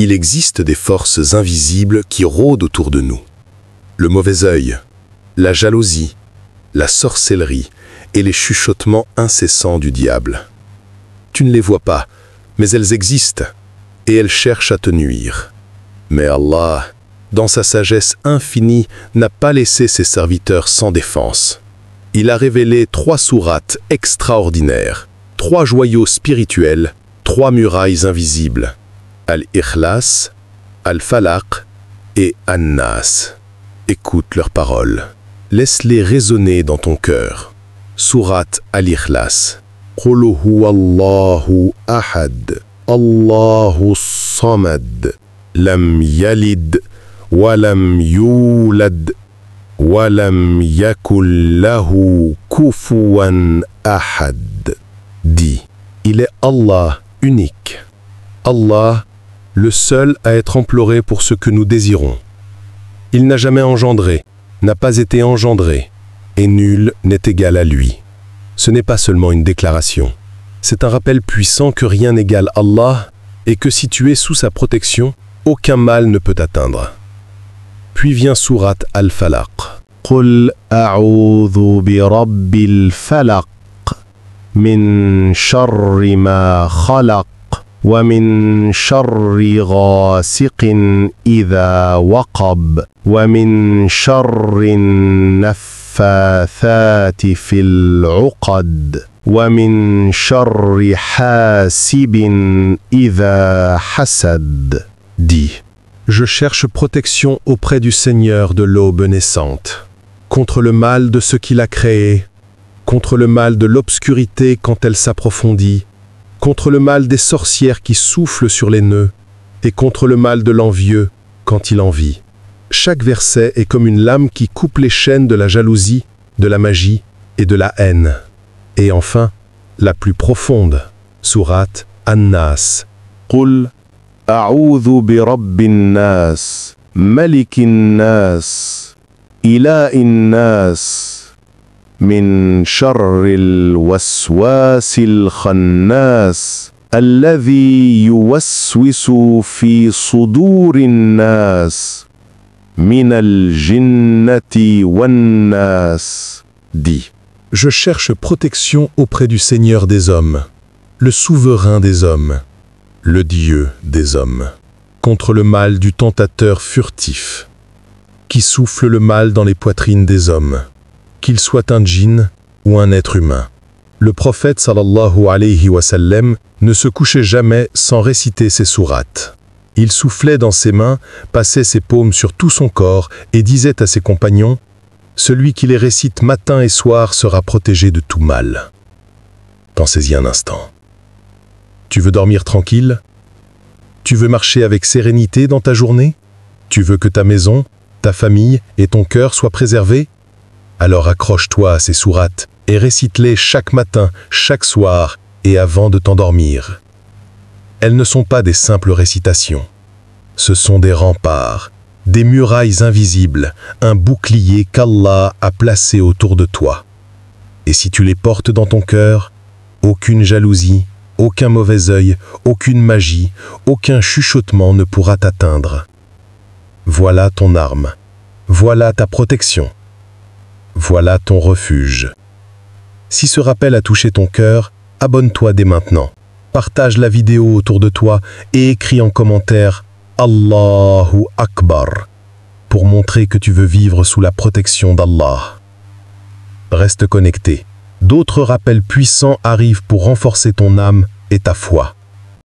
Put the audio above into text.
Il existe des forces invisibles qui rôdent autour de nous. Le mauvais œil, la jalousie, la sorcellerie et les chuchotements incessants du diable. Tu ne les vois pas, mais elles existent et elles cherchent à te nuire. Mais Allah, dans sa sagesse infinie, n'a pas laissé ses serviteurs sans défense. Il a révélé 3 sourates extraordinaires, 3 joyaux spirituels, 3 murailles invisibles. Al-Ikhlas, Al-Falaq et An-Nas. Écoute leurs paroles. Laisse-les résonner dans ton cœur. Sourate Al-Ikhlas. Qul huwallahu ahad, Allahu samad, lam yalid, wa lam yulad, wa lam yakul lahu kufuwan ahad. Dis, il est Allah unique. Allah, le seul à être imploré pour ce que nous désirons. Il n'a jamais engendré, n'a pas été engendré, et nul n'est égal à lui. Ce n'est pas seulement une déclaration. C'est un rappel puissant que rien n'égale Allah et que si tu es sous sa protection, aucun mal ne peut t'atteindre. Puis vient sourate Al-Falaq. Qul a'udhu bi rabbil falaq min sharri ma khalaq wa min sharri ghasiqin idha waqab wa min sharri naffathati fil 'uqad wa min sharri hasibin idha hasad. Dis, je cherche protection auprès du Seigneur de l'aube naissante, contre le mal de ce qu'il a créé, contre le mal de l'obscurité quand elle s'approfondit, contre le mal des sorcières qui soufflent sur les nœuds, et contre le mal de l'envieux quand il envie. Chaque verset est comme une lame qui coupe les chaînes de la jalousie, de la magie et de la haine. Et enfin, la plus profonde, sourate An-Nas. Qul a'udhu bi rabbin nas, malikin nas, ilahin nas, min sharril waswasil khannas, alladhi yuwaswisu fi sudurin nas, min al-jinnati wan nas. Dis, je cherche protection auprès du Seigneur des hommes, le souverain des hommes, le Dieu des hommes, contre le mal du tentateur furtif, qui souffle le mal dans les poitrines des hommes, qu'il soit un djinn ou un être humain. Le prophète sallallahu alayhi wa sallam ne se couchait jamais sans réciter ces sourates. Il soufflait dans ses mains, passait ses paumes sur tout son corps et disait à ses compagnons: celui qui les récite matin et soir sera protégé de tout mal. Pensez-y un instant. Tu veux dormir tranquille? Tu veux marcher avec sérénité dans ta journée? Tu veux que ta maison, ta famille et ton cœur soient préservés? Alors accroche-toi à ces sourates et récite-les chaque matin, chaque soir et avant de t'endormir. Elles ne sont pas des simples récitations. Ce sont des remparts, des murailles invisibles, un bouclier qu'Allah a placé autour de toi. Et si tu les portes dans ton cœur, aucune jalousie, aucun mauvais œil, aucune magie, aucun chuchotement ne pourra t'atteindre. Voilà ton arme, voilà ta protection, voilà ton refuge. Si ce rappel a touché ton cœur, abonne-toi dès maintenant. Partage la vidéo autour de toi et écris en commentaire Allahu Akbar pour montrer que tu veux vivre sous la protection d'Allah. Reste connecté. D'autres rappels puissants arrivent pour renforcer ton âme et ta foi.